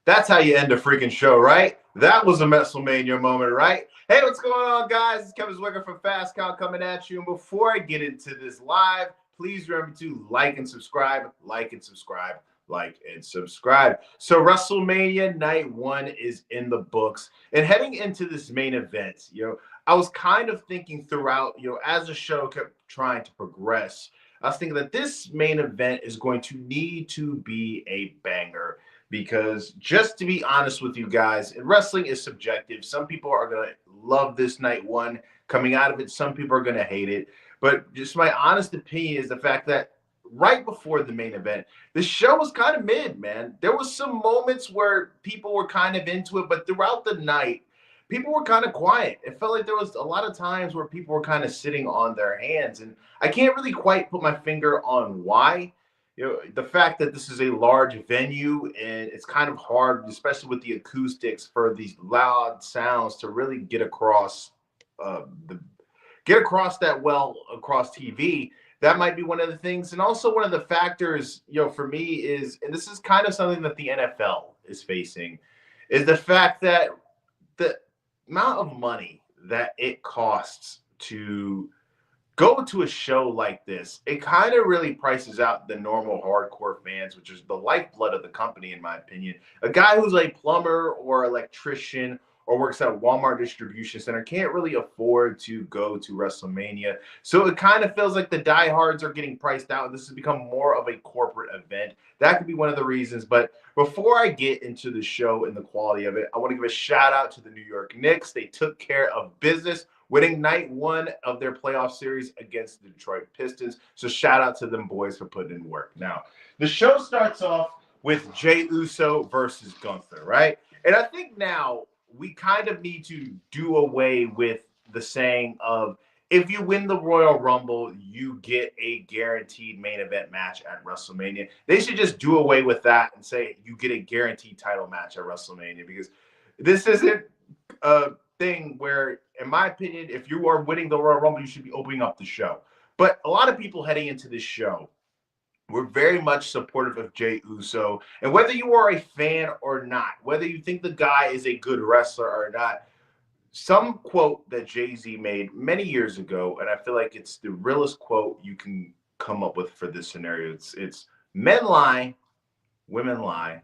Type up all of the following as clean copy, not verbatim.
That's how you end a freaking show, right? That was a Wrestlemania moment, right? Hey, what's going on, guys? It's Kevin Zwicker from Fast Count coming at you. And before I get into this live, please remember to like and subscribe, like and subscribe, like and subscribe. So WrestleMania Night 1 is in the books. And heading into this main event, I was kind of thinking throughout, as the show kept trying to progress, I was thinking that this main event is going to need to be a banger because just to be honest with you guys, and wrestling is subjective. Some people are going to love this night one coming out of it. Some people are going to hate it. But just my honest opinion is the fact that right before the main event, the show was kind of mid, man. There was some moments where people were kind of into it, but throughout the night, people were kind of quiet. It felt like there was a lot of times where people were kind of sitting on their hands. And I can't really quite put my finger on why. The fact that this is a large venue and it's kind of hard, especially with the acoustics, for these loud sounds to really the get across that well across TV. That might be one of the things, and also one of the factors, for me is, and this is kind of something that the NFL is facing, is the fact that the amount of money that it costs to go to a show like this, it kind of really prices out the normal hardcore fans, which is the lifeblood of the company, in my opinion. A guy who's a plumber or electrician or works at Walmart distribution center can't really afford to go to WrestleMania. So it kind of feels like the diehards are getting priced out. This has become more of a corporate event. That could be one of the reasons. But before I get into the show and the quality of it, I want to give a shout out to the New York Knicks. They took care of business, winning night one of their playoff series against the Detroit Pistons. So shout out to them boys for putting in work. Now, the show starts off with Jey Uso versus Gunther, right? And I think now we kind of need to do away with the saying of, if you win the Royal Rumble, you get a guaranteed main event match at WrestleMania. They should just do away with that and say you get a guaranteed title match at WrestleMania, because this isn't a thing where, in my opinion, if you are winning the Royal Rumble, you should be opening up the show. But a lot of people heading into this show were very much supportive of Jey Uso. And whether you are a fan or not, whether you think the guy is a good wrestler or not, some quote that Jay-Z made many years ago, and I feel like it's the realest quote you can come up with for this scenario. It's men lie, women lie,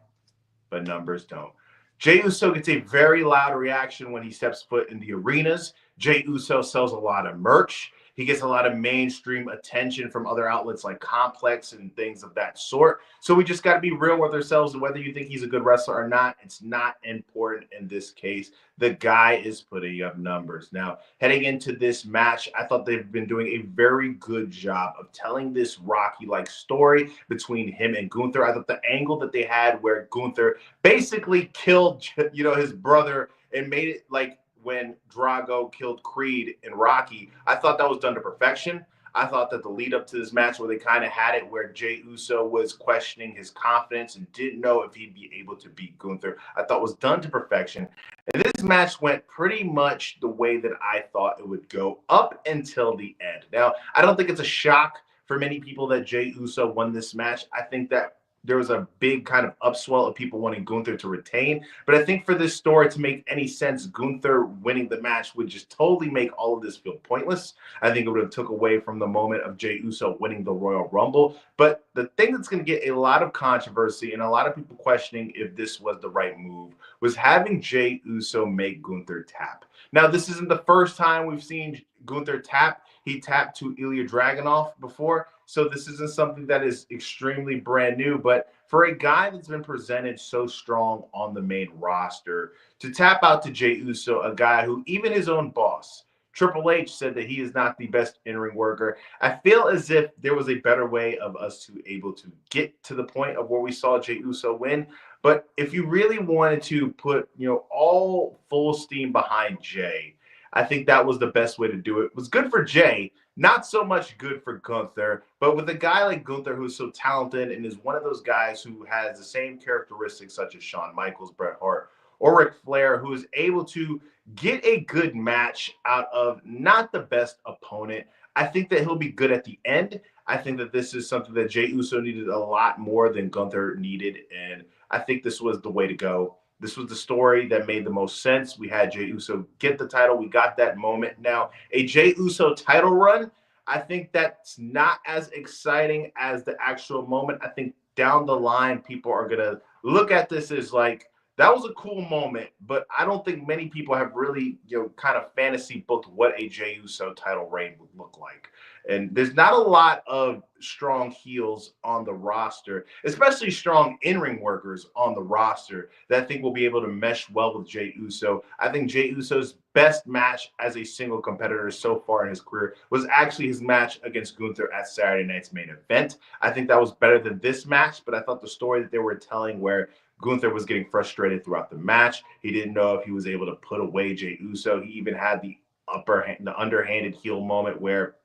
but numbers don't. Jey Uso gets a very loud reaction when he steps foot in the arenas. Jey Uso sells a lot of merch. He gets a lot of mainstream attention from other outlets like Complex and things of that sort. So we just got to be real with ourselves. And whether you think he's a good wrestler or not, it's not important in this case. The guy is putting up numbers. Now, heading into this match, I thought they've been doing a very good job of telling this Rocky-like story between him and Gunther. I thought the angle that they had where Gunther basically killed, his brother and made it like when Drago killed Creed in Rocky, I thought that was done to perfection. I thought that the lead up to this match where they kind of had it where Jey Uso was questioning his confidence and didn't know if he'd be able to beat Gunther, I thought was done to perfection. And this match went pretty much the way that I thought it would go up until the end. Now, I don't think it's a shock for many people that Jey Uso won this match. I think that there was a big kind of upswell of people wanting Gunther to retain. But I think for this story to make any sense, Gunther winning the match would just totally make all of this feel pointless. I think it would have took away from the moment of Jey Uso winning the Royal Rumble. But the thing that's going to get a lot of controversy and a lot of people questioning if this was the right move was having Jey Uso make Gunther tap. Now, this isn't the first time we've seen Gunther tap. He tapped to Ilya Dragunov before. So this isn't something that is extremely brand new. But for a guy that's been presented so strong on the main roster, to tap out to Jey Uso, a guy who even his own boss, Triple H, said that he is not the best in-ring worker, I feel as if there was a better way of us to able to get to the point of where we saw Jey Uso win. But if you really wanted to put, all full steam behind Jey, I think that was the best way to do it. It was good for Jey, not so much good for Gunther. But with a guy like Gunther who's so talented and is one of those guys who has the same characteristics such as Shawn Michaels, Bret Hart, or Ric Flair, who is able to get a good match out of not the best opponent, I think that he'll be good at the end. I think that this is something that Jey Uso needed a lot more than Gunther needed, and I think this was the way to go. This was the story that made the most sense. We had Jey Uso get the title. We got that moment. Now, a Jey Uso title run, I think that's not as exciting as the actual moment. I think down the line, people are going to look at this as like, that was a cool moment, but I don't think many people have really, kind of fantasy booked what a Jey Uso title reign would look like. And there's not a lot of strong heels on the roster, especially strong in-ring workers on the roster that I think will be able to mesh well with Jey Uso. I think Jey Uso's best match as a single competitor so far in his career was actually his match against Gunther at Saturday night's main event. I think that was better than this match, but I thought the story that they were telling where Gunther was getting frustrated throughout the match. He didn't know if he was able to put away Jey Uso. He even had the underhanded heel moment where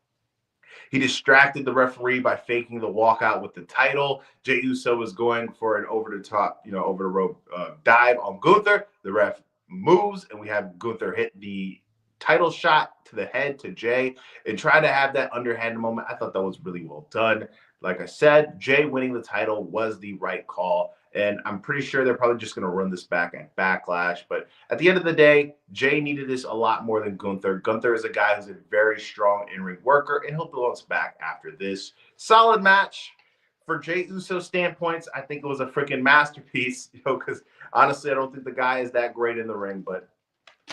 he distracted the referee by faking the walkout with the title. Jey Uso was going for an over-the-top, over the rope dive on Gunther. The ref moves, and we have Gunther hit the title shot to the head to Jey and try to have that underhanded moment. I thought that was really well done. Like I said, Jey winning the title was the right call. And I'm pretty sure they're probably just going to run this back at Backlash. But at the end of the day, Jey needed this a lot more than Gunther. Gunther is a guy who's a very strong in-ring worker, and he'll bounce back after this. Solid match. For Jey Uso standpoints, I think it was a freaking masterpiece, because honestly, I don't think the guy is that great in the ring, but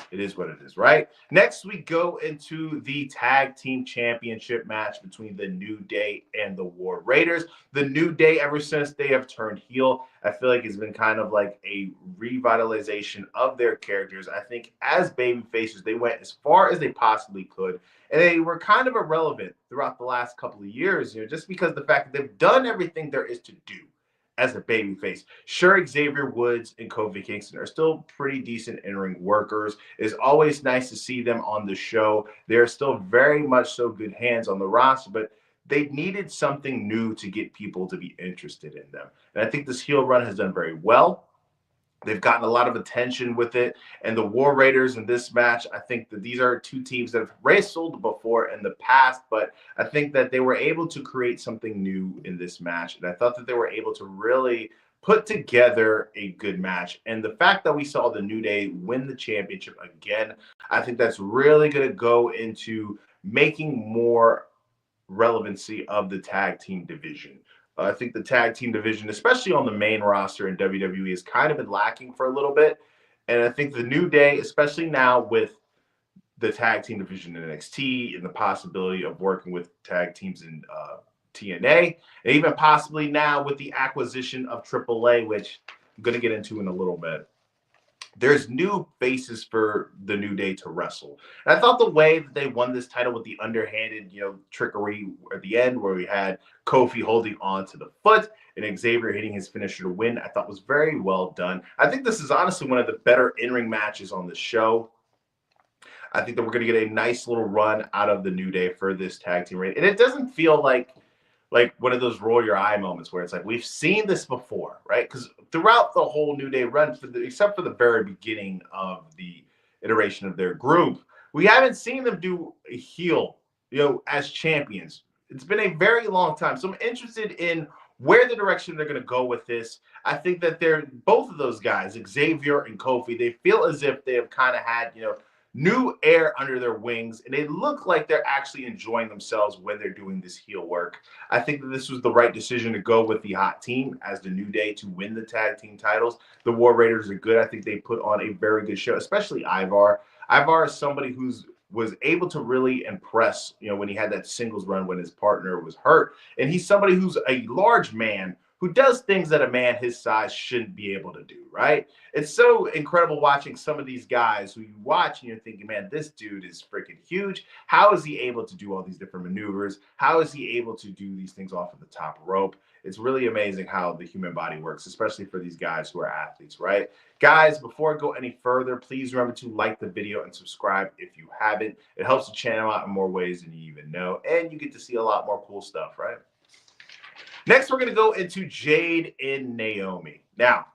it is what it is, right? Next, we go into the tag team championship match between the New Day and the War Raiders. The New Day, ever since they have turned heel, I feel like it's been kind of like a revitalization of their characters. I think as baby faces, they went as far as they possibly could, and they were kind of irrelevant throughout the last couple of years, just because of the fact that they've done everything there is to do as a babyface. Sure, Xavier Woods and Kofi Kingston are still pretty decent in-ring workers. It's always nice to see them on the show. They're still very much so good hands on the roster, but they needed something new to get people to be interested in them. And I think this heel run has done very well. They've gotten a lot of attention with it. And the War Raiders in this match, I think that these are two teams that have wrestled before in the past, but I think that they were able to create something new in this match. And I thought that they were able to really put together a good match. And the fact that we saw the New Day win the championship again, I think that's really going to go into making more relevancy of the tag team division. I think the tag team division, especially on the main roster in WWE, has kind of been lacking for a little bit. And I think the New Day, especially now with the tag team division in NXT and the possibility of working with tag teams in TNA, and even possibly now with the acquisition of AAA, which I'm going to get into in a little bit, there's new faces for the New Day to wrestle. And I thought the way that they won this title with the underhanded, trickery at the end, where we had Kofi holding on to the foot and Xavier hitting his finisher to win, I thought was very well done. I think this is honestly one of the better in-ring matches on the show. I think that we're going to get a nice little run out of the New Day for this tag team race. And it doesn't feel like one of those roll your eye moments where it's like, we've seen this before, right? Because throughout the whole New Day run, except for the very beginning of the iteration of their group, we haven't seen them do a heel, as champions. It's been a very long time. So I'm interested in where the direction they're going to go with this. I think that both of those guys, Xavier and Kofi, they feel as if they have kind of had, new air under their wings, and they look like they're actually enjoying themselves when they're doing this heel work. I think that this was the right decision to go with the hot team as the New Day to win the tag team titles. The War Raiders are good. I think they put on a very good show, especially Ivar. Ivar is somebody was able to really impress, when he had that singles run when his partner was hurt. And he's somebody who's a large man who does things that a man his size shouldn't be able to do, right? It's so incredible watching some of these guys who you watch and you're thinking, man, this dude is freaking huge. How is he able to do all these different maneuvers? How is he able to do these things off of the top rope? It's really amazing how the human body works, especially for these guys who are athletes, right? Guys, before I go any further, please remember to like the video and subscribe if you haven't. It helps the channel out in more ways than you even know, and you get to see a lot more cool stuff, right? Next, we're going to go into Jade and Naomi. Now,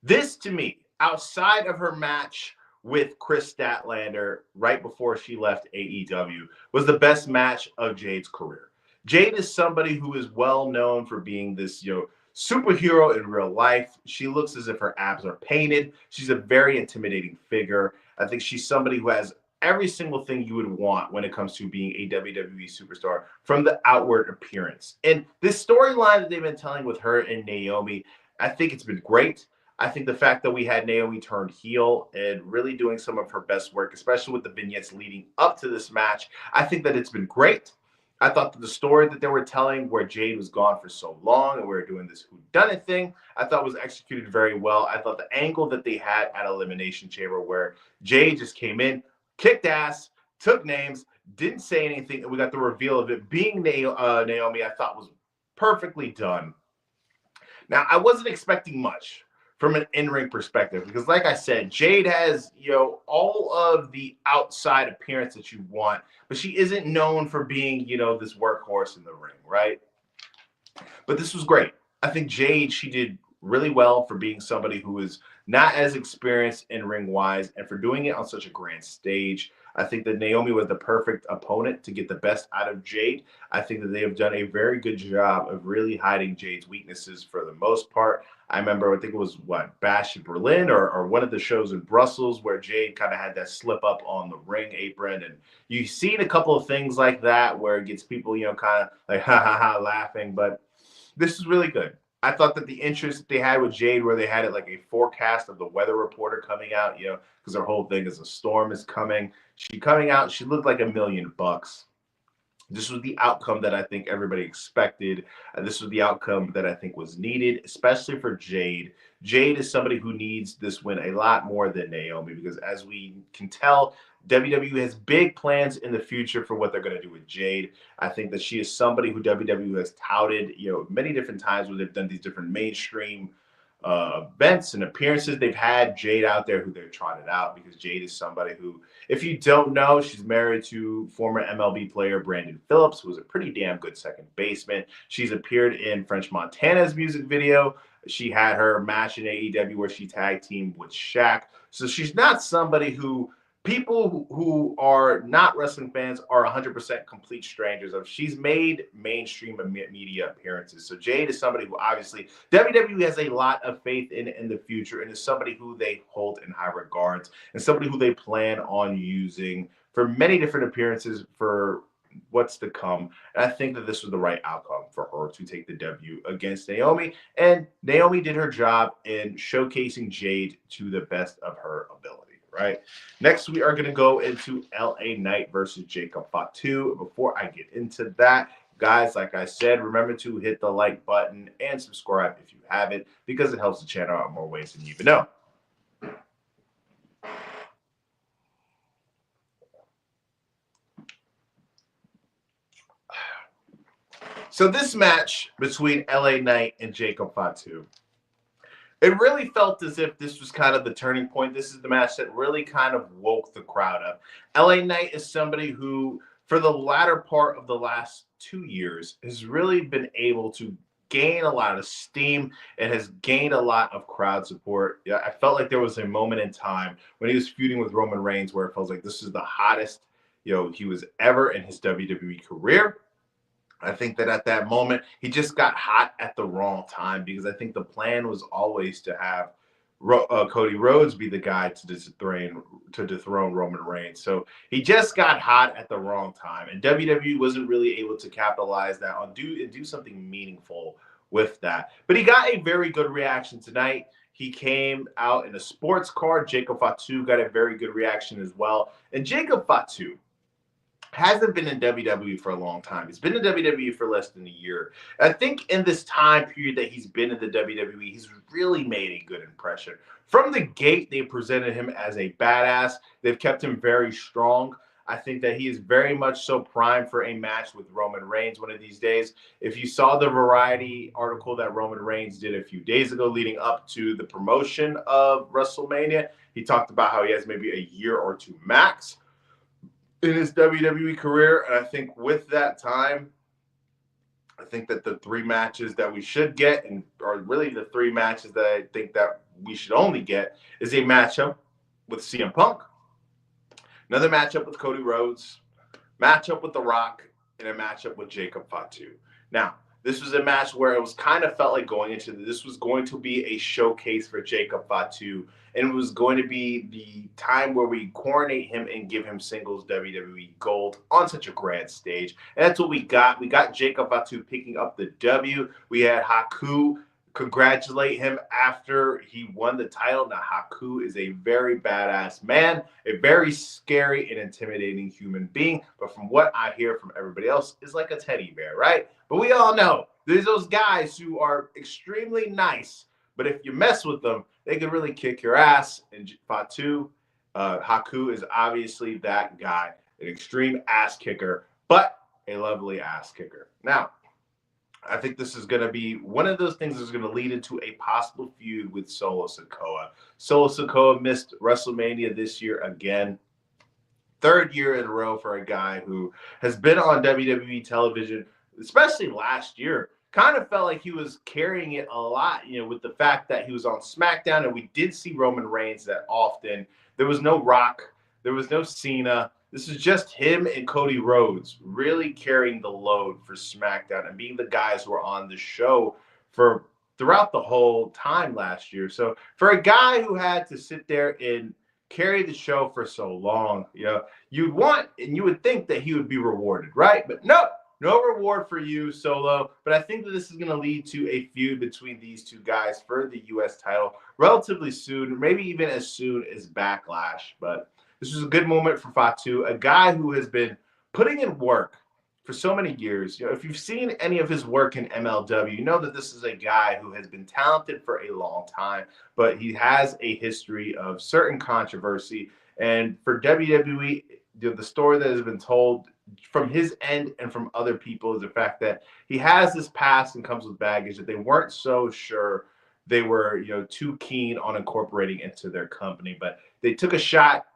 this to me, outside of her match with Chris Statlander right before she left AEW, was the best match of Jade's career. Jade is somebody who is well known for being this, superhero in real life. She looks as if her abs are painted. She's a very intimidating figure. I think she's somebody who has every single thing you would want when it comes to being a WWE superstar from the outward appearance. And this storyline that they've been telling with her and Naomi, I think it's been great. I think the fact that we had Naomi turned heel and really doing some of her best work, especially with the vignettes leading up to this match, I think that it's been great. I thought that the story that they were telling, where Jade was gone for so long and we were doing this whodunit thing, I thought was executed very well. I thought the angle that they had at Elimination Chamber, where Jade just came in, kicked ass, took names, didn't say anything, and we got the reveal of it being Naomi, I thought was perfectly done. Now, I wasn't expecting much from an in-ring perspective because, like I said, Jade has, all of the outside appearance that you want, but she isn't known for being, this workhorse in the ring, right? But this was great. I think Jade, she did really well for being somebody who is not as experienced in ring wise and for doing it on such a grand stage. I think that Naomi was the perfect opponent to get the best out of Jade. I think that they have done a very good job of really hiding Jade's weaknesses for the most part. I remember, I think it was Bash in Berlin or one of the shows in Brussels where Jade kind of had that slip up on the ring apron. And you've seen a couple of things like that where it gets people, kind of like, ha ha ha, laughing. But this is really good. I thought that the interest that they had with Jade, where they had it like a forecast of the weather reporter coming out, because their whole thing is a storm is coming. She coming out, she looked like $1,000,000. This was the outcome that I think everybody expected. This was the outcome that I think was needed, especially for Jade. Jade is somebody who needs this win a lot more than Naomi because, as we can tell, WWE has big plans in the future for what they're going to do with Jade. I think that she is somebody who WWE has touted, many different times when they've done these different mainstream events and appearances. They've had Jade out there who they've trotted out because Jade is somebody who, if you don't know, she's married to former MLB player Brandon Phillips, who was a pretty damn good second baseman. She's appeared in French Montana's music video. She had her match in AEW where she tag teamed with Shaq. So she's not somebody who people who are not wrestling fans are 100% complete strangers of. She's made mainstream media appearances. So Jade is somebody who obviously WWE has a lot of faith in the future and is somebody who they hold in high regards and somebody who they plan on using for many different appearances for what's to come. And I think that this was the right outcome for her to take the W against Naomi. And Naomi did her job in showcasing Jade to the best of her ability. Right. Next, we are going to go into LA Knight versus Jacob Fatu. Before I get into that, guys, like I said, remember to hit the like button and subscribe if you haven't, because it helps the channel out more ways than you even know. So this match between LA Knight and Jacob Fatu, it really felt as if this was kind of the turning point. This is the match that really kind of woke the crowd up. LA Knight is somebody who, for the latter part of the last 2 years, has really been able to gain a lot of steam and has gained a lot of crowd support. Yeah, I felt like there was a moment in time when he was feuding with Roman Reigns where it felt like this is the hottest, he was ever in his WWE career. I think that at that moment, he just got hot at the wrong time because I think the plan was always to have Cody Rhodes be the guy to dethrone Roman Reigns. So he just got hot at the wrong time, and WWE wasn't really able to capitalize that on do something meaningful with that. But he got a very good reaction tonight. He came out in a sports car. Jacob Fatu got a very good reaction as well. And Jacob Fatu hasn't been in WWE for a long time. He's been in WWE for less than a year. I think in this time period that he's been in the WWE, he's really made a good impression. From the gate, they presented him as a badass. They've kept him very strong. I think that he is very much so primed for a match with Roman Reigns one of these days. If you saw the Variety article that Roman Reigns did a few days ago leading up to the promotion of WrestleMania, he talked about how he has maybe a year or two max in his WWE career. And I think with that time, I think that the 3 matches that we should get, and are really the 3 matches that I think that we should only get, is a matchup with CM Punk, another matchup with Cody Rhodes, matchup with The Rock, in a matchup with Jacob Fatu. Now, this was a match where it was kind of felt like going into this was going to be a showcase for Jacob Fatu, and it was going to be the time where we coronate him and give him singles WWE gold on such a grand stage. And that's what we got. We got Jacob Fatu picking up the W. We had Haku congratulate him after he won the title. Now, Haku is a very badass man, a very scary and intimidating human being. But from what I hear from everybody else, is like a teddy bear, right? But we all know there's those guys who are extremely nice, but if you mess with them, they can really kick your ass. And Haku is obviously that guy, an extreme ass kicker, but a lovely ass kicker. Now, I think this is going to be one of those things that's going to lead into a possible feud with Solo Sikoa. Solo Sikoa missed WrestleMania this year again. Third year in a row for a guy who has been on WWE television, especially last year. Kind of felt like he was carrying it a lot, with the fact that he was on SmackDown, and we did see Roman Reigns that often. There was no Rock. There was no Cena. This is just him and Cody Rhodes really carrying the load for SmackDown and being the guys who were on the show for throughout the whole time last year. So for a guy who had to sit there and carry the show for so long, you'd want and you would think that he would be rewarded, right? But no reward for you, Solo. But I think that this is going to lead to a feud between these two guys for the U.S. title relatively soon, maybe even as soon as Backlash. But this was a good moment for Fatu, a guy who has been putting in work for so many years. If you've seen any of his work in MLW, you know that this is a guy who has been talented for a long time, but he has a history of certain controversy. And for WWE, the story that has been told from his end and from other people is the fact that he has this past and comes with baggage that they weren't so sure they were, too keen on incorporating into their company. But they took a shot.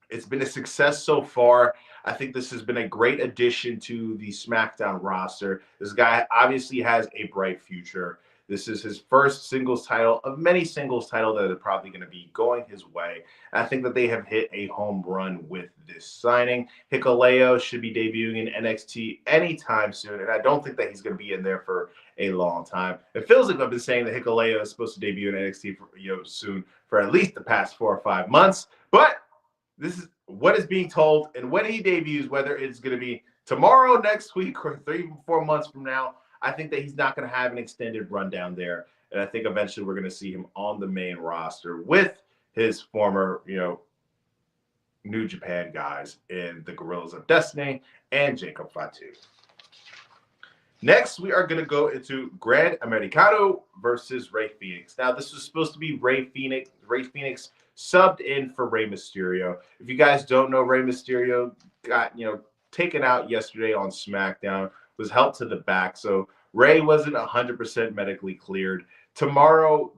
It's been a success so far. I think this has been a great addition to the SmackDown roster. This guy obviously has a bright future. This is his first singles title of many singles titles that are probably going to be going his way. And I think that they have hit a home run with this signing. Hikuleo should be debuting in NXT anytime soon, and I don't think that he's going to be in there for a long time. It feels like I've been saying that Hikuleo is supposed to debut in NXT soon for at least the past 4 or 5 months, but this is what is being told, and when he debuts, whether it's going to be tomorrow, next week, or 3-4 months from now, I think that he's not going to have an extended run down there. And I think eventually we're going to see him on the main roster with his former, New Japan guys in the Guerrillas of Destiny and Jacob Fatu. Next, we are going to go into Gran Americano versus Rey Fenix. Now, this was supposed to be Rey Fenix. Rey Fenix subbed in for Rey Mysterio. If you guys don't know, Rey Mysterio got, taken out yesterday on SmackDown, was helped to the back. So Rey wasn't 100% medically cleared. Tomorrow,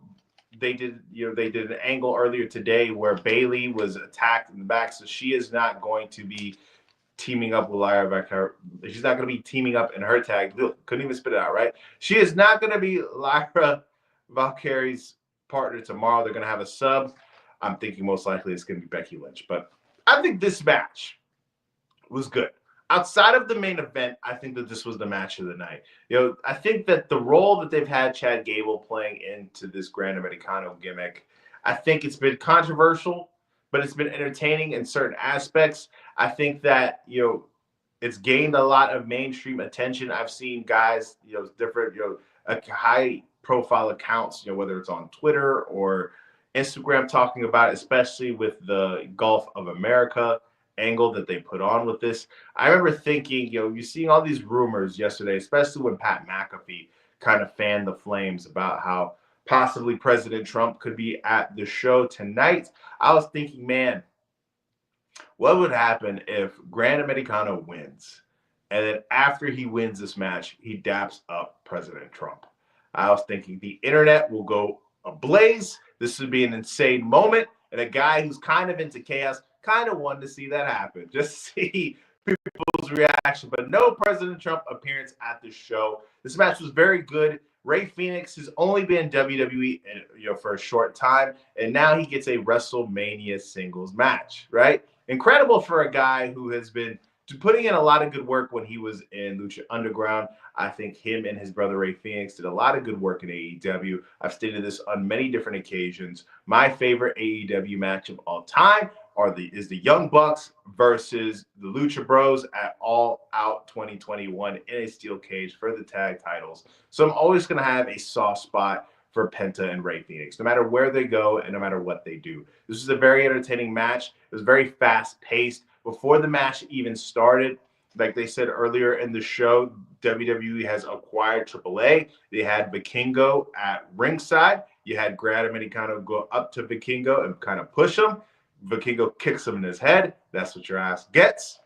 they did an angle earlier today where Bayley was attacked in the back. So she is not going to be teaming up with Lyra Valkyrie. She's not going to be teaming up in her tag. Couldn't even spit it out, right? She is not going to be Lyra Valkyrie's partner tomorrow. They're going to have a sub. I'm thinking most likely it's going to be Becky Lynch. But I think this match was good. Outside of the main event, I think that this was the match of the night. I think that the role that they've had Chad Gable playing into this Gran Americano gimmick, I think it's been controversial, but it's been entertaining in certain aspects. I think that, it's gained a lot of mainstream attention. I've seen guys, different, high profile accounts, whether it's on Twitter or Instagram talking about it, especially with the Gulf of America angle that they put on with this. I remember thinking, you're seeing all these rumors yesterday, especially when Pat McAfee kind of fanned the flames about how possibly President Trump could be at the show tonight. I was thinking, man, what would happen if Gran Americano wins? And then after he wins this match, he daps up President Trump. I was thinking the internet will go ablaze. This would be an insane moment. And a guy who's kind of into chaos kind of wanted to see that happen. Just see people's reaction. But no President Trump appearance at the show. This match was very good. Rey Fenix has only been in WWE for a short time, and now he gets a WrestleMania singles match, right? Incredible for a guy who has been putting in a lot of good work when he was in Lucha Underground. I think him and his brother Ray Phoenix did a lot of good work in AEW. I've stated this on many different occasions. My favorite AEW match of all time is the Young Bucks versus the Lucha Bros at All Out 2021 in a steel cage for the tag titles. So I'm always going to have a soft spot for Penta and Ray Phoenix, no matter where they go and no matter what they do. This was a very entertaining match. It was very fast paced. Before the match even started, like they said earlier in the show, WWE has acquired AAA. They had Vikingo at ringside. You had Gran Americano go up to Vikingo and kind of push him. Vikingo kicks him in his head. That's what your ass gets.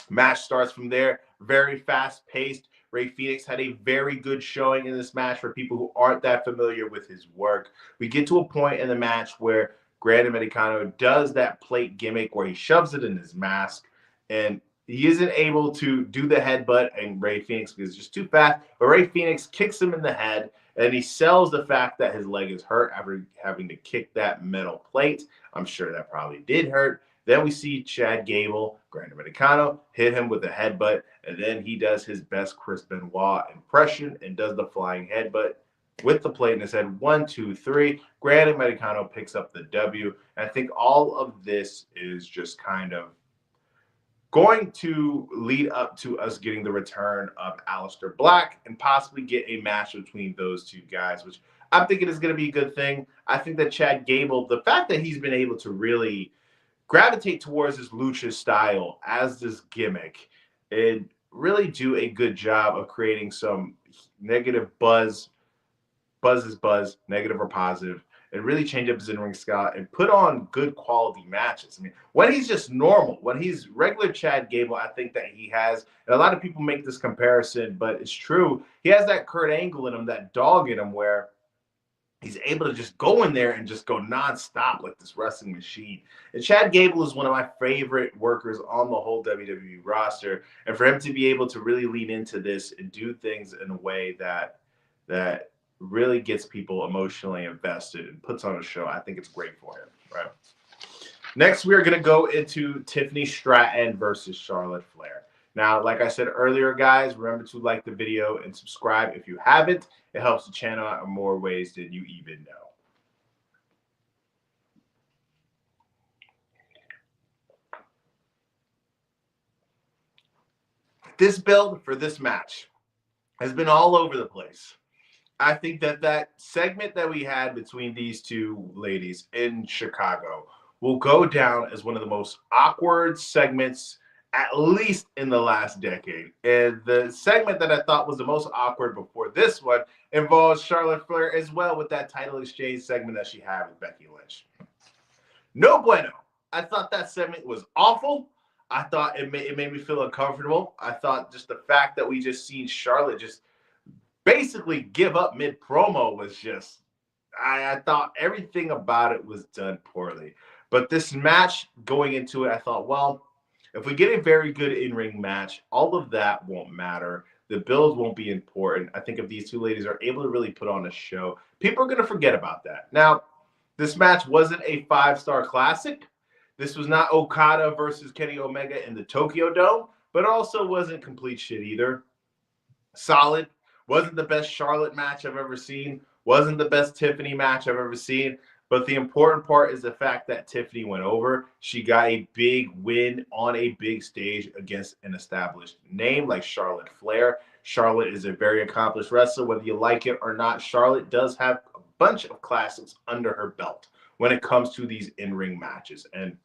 Match starts from there. Very fast paced. Ray Phoenix had a very good showing in this match for people who aren't that familiar with his work. We get to a point in the match where Gran Americano does that plate gimmick where he shoves it in his mask, and he isn't able to do the headbutt, and Ray Phoenix is just too fast. But Ray Phoenix kicks him in the head, and he sells the fact that his leg is hurt after having to kick that metal plate. I'm sure that probably did hurt. Then we see Chad Gable, Gran Americano, hit him with a headbutt, and then he does his best Chris Benoit impression and does the flying headbutt with the plate in his head. 1, 2, 3. Gran Americano picks up the W. And I think all of this is just kind of going to lead up to us getting the return of Aleister Black and possibly get a match between those two guys, which I'm thinking is going to be a good thing. I think that Chad Gable, the fact that he's been able to really gravitate towards this lucha style as this gimmick and really do a good job of creating some negative buzz is buzz, negative or positive, and really change up his in-ring style and put on good quality matches. I mean, when he's just normal, when he's regular Chad Gable, I think that he has, and a lot of people make this comparison, but it's true. He has that Kurt Angle in him, that dog in him, where he's able to just go in there and just go nonstop like this wrestling machine. And Chad Gable is one of my favorite workers on the whole WWE roster. And for him to be able to really lean into this and do things in a way that really gets people emotionally invested and puts on a show, I think it's great for him. Right. Next, we are going to go into Tiffany Stratton versus Charlotte Flair. Now, like I said earlier, guys, remember to like the video and subscribe if you haven't. It helps the channel out in more ways than you even know. This build for this match has been all over the place. I think that segment that we had between these two ladies in Chicago will go down as one of the most awkward segments at least in the last decade. And the segment that I thought was the most awkward before this one involves Charlotte Flair as well, with that title exchange segment that she had with Becky Lynch. No bueno. I thought that segment was awful. I thought it made me feel uncomfortable. I thought just the fact that we just seen Charlotte just basically give up mid-promo was just, I thought everything about it was done poorly. But this match, going into it, I thought, well, if we get a very good in-ring match, all of that won't matter. The build won't be important. I think if these two ladies are able to really put on a show, people are going to forget about that. Now, this match wasn't a 5-star classic. This was not Okada versus Kenny Omega in the Tokyo Dome, but also wasn't complete shit either. Solid. Wasn't the best Charlotte match I've ever seen. Wasn't the best Tiffany match I've ever seen. But the important part is the fact that Tiffany went over. She got a big win on a big stage against an established name like Charlotte Flair. Charlotte is a very accomplished wrestler. Whether you like it or not, Charlotte does have a bunch of classics under her belt when it comes to these in-ring matches. And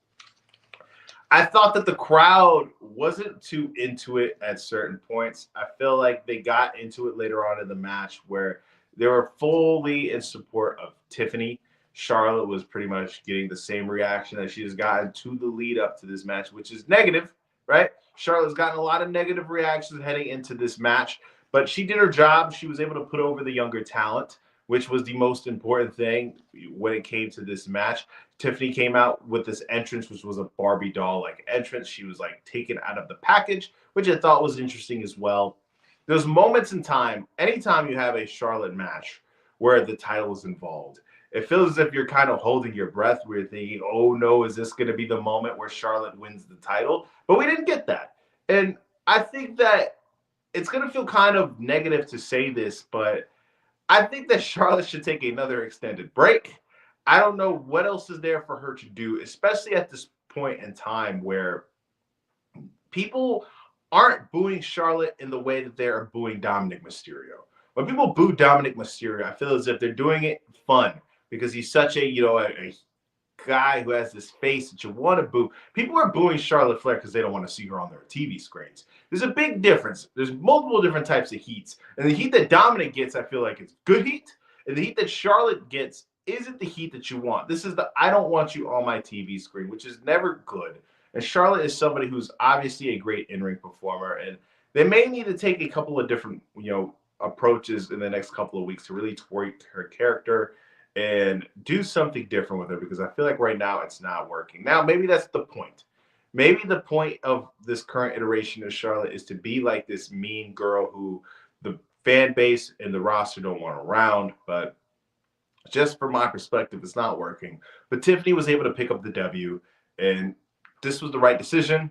I thought that the crowd wasn't too into it at certain points. I feel like they got into it later on in the match where they were fully in support of Tiffany. Charlotte was pretty much getting the same reaction that she has gotten to the lead up to this match, which is negative, right? Charlotte's gotten a lot of negative reactions heading into this match, but she did her job. She was able to put over the younger talent, which was the most important thing when it came to this match. Tiffany came out with this entrance, which was a Barbie doll-like entrance. She was like taken out of the package, which I thought was interesting as well. There's moments in time, anytime you have a Charlotte match where the title is involved, it feels as if you're kind of holding your breath. We're thinking, oh no, is this going to be the moment where Charlotte wins the title? But we didn't get that. And I think that it's going to feel kind of negative to say this, but I think that Charlotte should take another extended break. I don't know what else is there for her to do, especially at this point in time where people aren't booing Charlotte in the way that they're booing Dominic Mysterio. When people boo Dominic Mysterio, I feel as if they're doing it fun because he's such a guy who has this face that you want to boo. People are booing Charlotte Flair because they don't want to see her on their TV screens. There's a big difference. There's multiple different types of heats. And the heat that Dominic gets, I feel like it's good heat. And the heat that Charlotte gets isn't the heat that you want. This is the I don't want you on my TV screen, which is never good. And Charlotte is somebody who's obviously a great in-ring performer. And they may need to take a couple of different, approaches in the next couple of weeks to really tweak her character and do something different with her, because I feel like right now it's not working. Now, maybe that's the point. Maybe the point of this current iteration of Charlotte is to be like this mean girl who the fan base and the roster don't want around. But just from my perspective, it's not working. But Tiffany was able to pick up the W, and this was the right decision.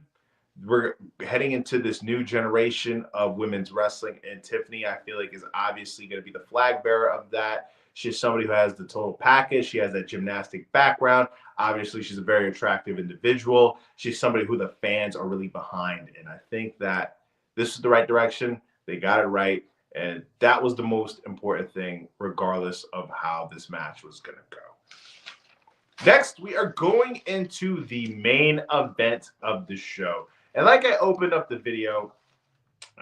We're heading into this new generation of women's wrestling, and Tiffany, I feel like, is obviously going to be the flag bearer of that. She's somebody who has the total package. She has that gymnastic background. Obviously, she's a very attractive individual. She's somebody who the fans are really behind, and I think that this is the right direction. They got it right, and that was the most important thing, regardless of how this match was going to go. Next, we are going into the main event of the show. And like I opened up the video,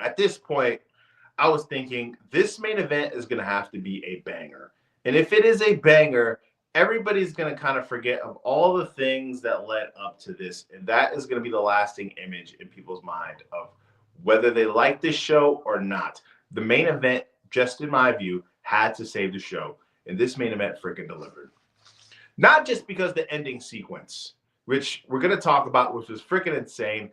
at this point, I was thinking this main event is going to have to be a banger. And if it is a banger, everybody's going to kind of forget of all the things that led up to this. And that is going to be the lasting image in people's mind of whether they like this show or not. The main event, just in my view, had to save the show. And this main event freaking delivered. Not just because the ending sequence, which we're going to talk about, which was freaking insane.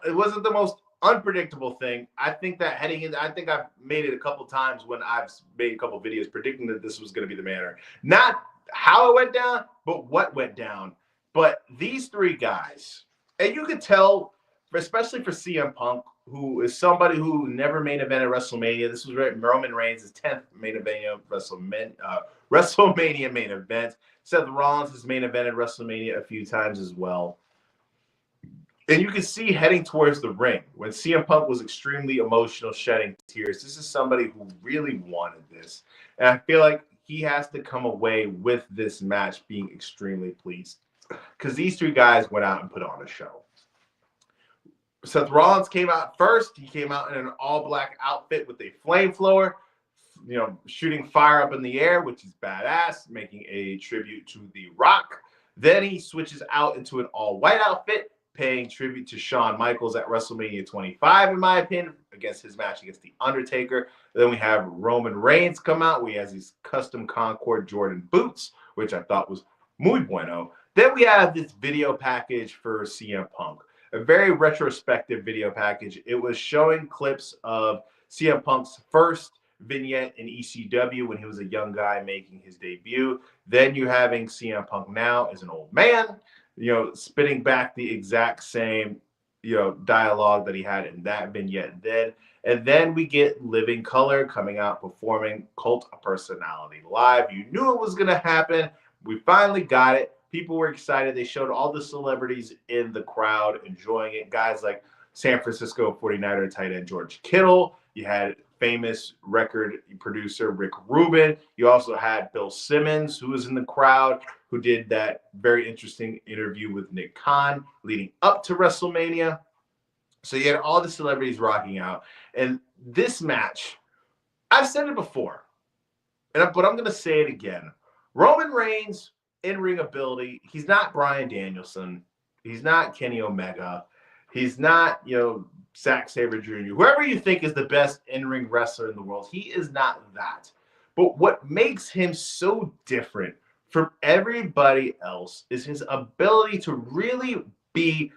It wasn't the most unpredictable thing. I think that heading in, I think I've made it a couple times when I've made a couple videos predicting that this was going to be the manner. Not how it went down, but what went down. But these three guys, and you could tell, especially for CM Punk, who is somebody who never main evented WrestleMania. This was Roman Reigns' 10th main event WrestleMania main event. Seth Rollins has main evented WrestleMania a few times as well. And you can see heading towards the ring when CM Punk was extremely emotional, shedding tears. This is somebody who really wanted this. And I feel like he has to come away with this match being extremely pleased, because these three guys went out and put on a show. Seth Rollins came out first. He came out in an all-black outfit with a flamethrower, shooting fire up in the air, which is badass, making a tribute to The Rock. Then he switches out into an all-white outfit, paying tribute to Shawn Michaels at WrestleMania 25, in my opinion, against his match against The Undertaker. Then we have Roman Reigns come out. He has these custom Concord Jordan boots, which I thought was muy bueno. Then we have this video package for CM Punk, a very retrospective video package. It was showing clips of CM Punk's first vignette in ECW when he was a young guy making his debut. Then you're having CM Punk now as an old man, spitting back the exact same, dialogue that he had in that vignette then. And then we get Living Color coming out performing Cult of Personality live. You knew it was going to happen. We finally got it. People were excited. They showed all the celebrities in the crowd enjoying it. Guys like San Francisco 49er tight end George Kittle. You had famous record producer Rick Rubin. You also had Bill Simmons, who was in the crowd, who did that very interesting interview with Nick Khan leading up to WrestleMania. So you had all the celebrities rocking out. And this match, I've said it before, but I'm going to say it again. Roman Reigns, in-ring ability, he's not Bryan Danielson. He's not Kenny Omega. He's not, Zack Sabre Jr., whoever you think is the best in-ring wrestler in the world, he is not that. But what makes him so different from everybody else is his ability to really be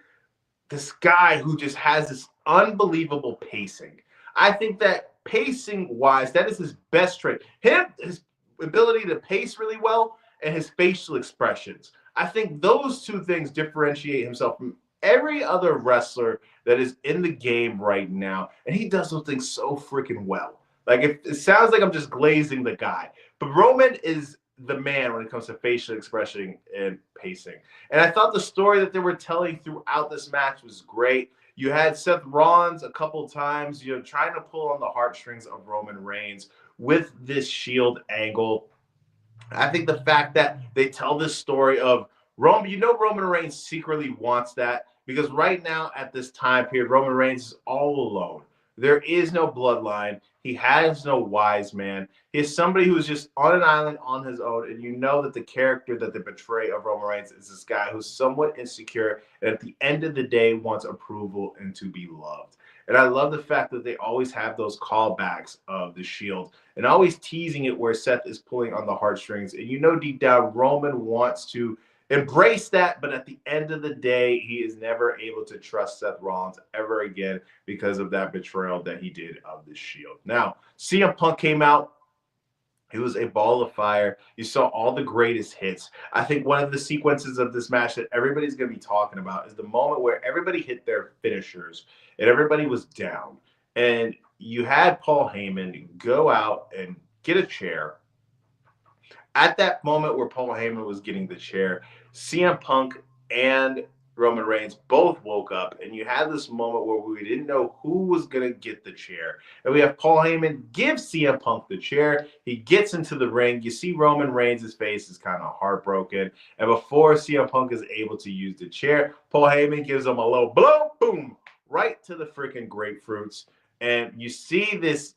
this guy who just has this unbelievable pacing. I think that pacing-wise, that is his best trait. His ability to pace really well and his facial expressions. I think those two things differentiate himself from every other wrestler that is in the game right now, and he does those things so freaking well. Like it sounds like I'm just glazing the guy, but Roman is the man when it comes to facial expression and pacing. And I thought the story that they were telling throughout this match was great. You had Seth Rollins a couple times, trying to pull on the heartstrings of Roman Reigns with this Shield angle. I think the fact that they tell this story of Roman, Roman Reigns secretly wants that because right now at this time period, Roman Reigns is all alone. There is no bloodline. He has no wise man. He is somebody who is just on an island on his own. And you know that the character that they portray of Roman Reigns is this guy who's somewhat insecure and at the end of the day wants approval and to be loved. And I love the fact that they always have those callbacks of the Shield and always teasing it where Seth is pulling on the heartstrings. And deep down, Roman wants to embrace that, but at the end of the day, he is never able to trust Seth Rollins ever again because of that betrayal that he did of the Shield. Now, CM Punk came out. He was a ball of fire. You saw all the greatest hits. I think one of the sequences of this match that everybody's going to be talking about is the moment where everybody hit their finishers and everybody was down. And you had Paul Heyman go out and get a chair. At that moment where Paul Heyman was getting the chair, CM Punk and Roman Reigns both woke up, and you had this moment where we didn't know who was going to get the chair. And we have Paul Heyman give CM Punk the chair. He gets into the ring. You see Roman Reigns' face is kind of heartbroken. And before CM Punk is able to use the chair, Paul Heyman gives him a little blow, boom, right to the freaking grapefruits. And you see this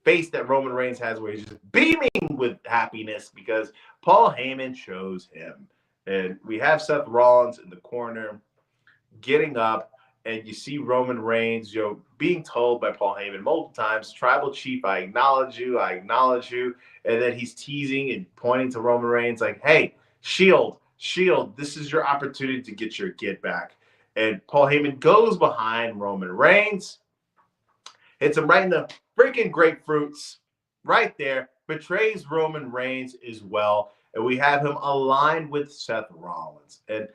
face that Roman Reigns has where he's just beaming with happiness because Paul Heyman chose him. And we have Seth Rollins in the corner getting up, and you see Roman Reigns, being told by Paul Heyman multiple times, Tribal Chief, I acknowledge you, I acknowledge you. And then he's teasing and pointing to Roman Reigns like, hey, Shield, this is your opportunity to get your get back. And Paul Heyman goes behind Roman Reigns, hits him right in the freaking grapefruits, right there, betrays Roman Reigns as well. And we have him aligned with Seth Rollins. And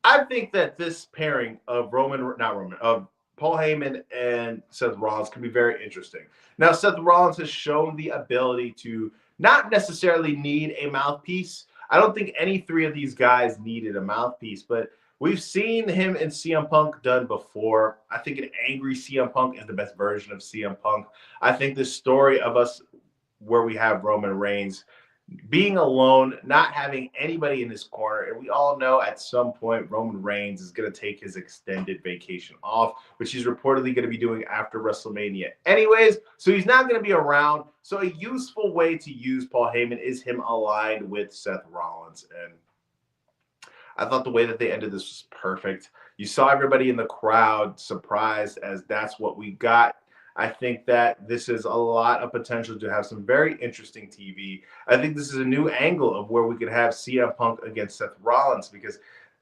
I think that this pairing of Paul Heyman and Seth Rollins can be very interesting. Now, Seth Rollins has shown the ability to not necessarily need a mouthpiece. I don't think any three of these guys needed a mouthpiece, but we've seen him and CM Punk done before. I think an angry CM Punk is the best version of CM Punk. I think this story of us where we have Roman Reigns being alone, not having anybody in his corner, and we all know at some point Roman Reigns is going to take his extended vacation off, which he's reportedly going to be doing after WrestleMania anyways, so he's not going to be around. So a useful way to use Paul Heyman is him aligned with Seth Rollins, and I thought the way that they ended this was perfect. You saw everybody in the crowd surprised as that's what we got. I think that this is a lot of potential to have some very interesting TV. I think this is a new angle of where we could have CM Punk against Seth Rollins because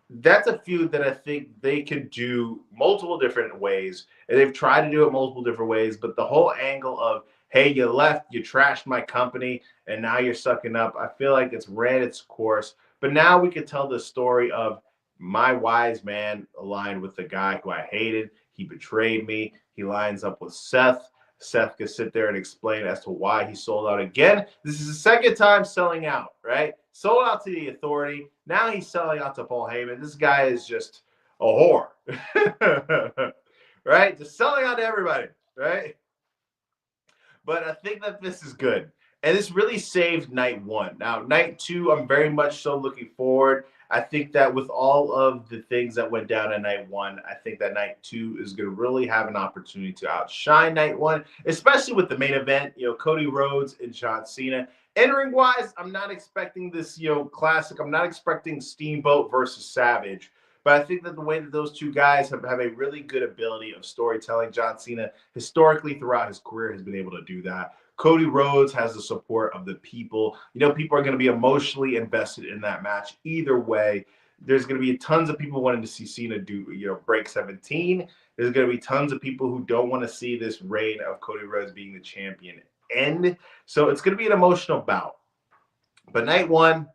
that's a feud that I think they could do multiple different ways. And they've tried to do it multiple different ways, but the whole angle of, hey, you left, you trashed my company, and now you're sucking up, I feel like it's ran its course. But now we could tell the story of my wise man aligned with the guy who I hated. He betrayed me. He lines up with Seth. Seth could sit there and explain as to why he sold out again. This is the second time selling out, right? Sold out to the Authority. Now he's selling out to Paul Heyman. This guy is just a whore, right? Just selling out to everybody, right? But I think that this is good. And this really saved night one. Now, night two, I'm very much so looking forward. I think that with all of the things that went down in night one, I think that night two is going to really have an opportunity to outshine night one, especially with the main event, Cody Rhodes and John Cena. In-ring wise, I'm not expecting this, classic. I'm not expecting Steamboat versus Savage. But I think that the way that those two guys have a really good ability of storytelling, John Cena historically throughout his career has been able to do that. Cody Rhodes has the support of the people. People are going to be emotionally invested in that match either way. There's going to be tons of people wanting to see Cena do, break 17. There's going to be tons of people who don't want to see this reign of Cody Rhodes being the champion end. So it's going to be an emotional bout. But night one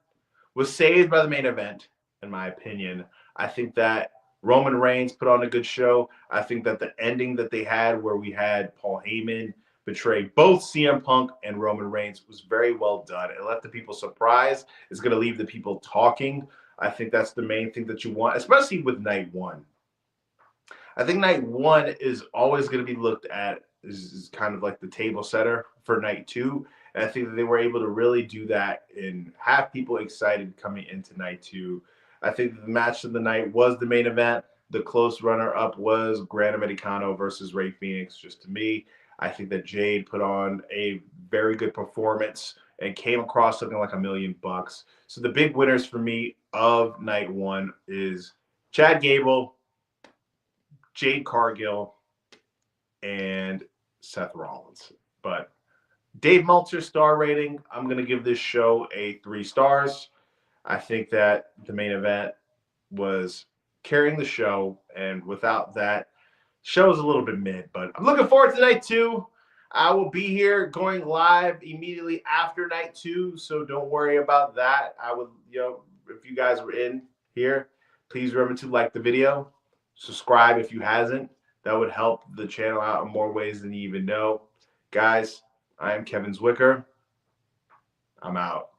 was saved by the main event, in my opinion. I think that Roman Reigns put on a good show. I think that the ending that they had, where we had Paul Heyman betray both CM Punk and Roman Reigns, was very well done. It left the people surprised. It's going to leave the people talking. I think that's the main thing that you want, especially with night one. I think night one is always going to be looked at as kind of like the table setter for night two. And I think that they were able to really do that and have people excited coming into night two. I think the match of the night was the main event. The close runner up was Gran Americano versus Ray Phoenix. Just to me, I think that Jade put on a very good performance and came across something like $1,000,000. So the big winners for me of night one is Chad Gable, Jade Cargill, and Seth Rollins. But Dave Meltzer's star rating, I'm going to give this show a 3 stars. I think that the main event was carrying the show, and without that, show is a little bit mid. But I'm looking forward to night two. I will be here going live immediately after night two, so don't worry about that. I would, if you guys were in here, please remember to like the video, subscribe if you hasn't. That would help the channel out in more ways than you even know. Guys, I am Kevin Zwicker. I'm out.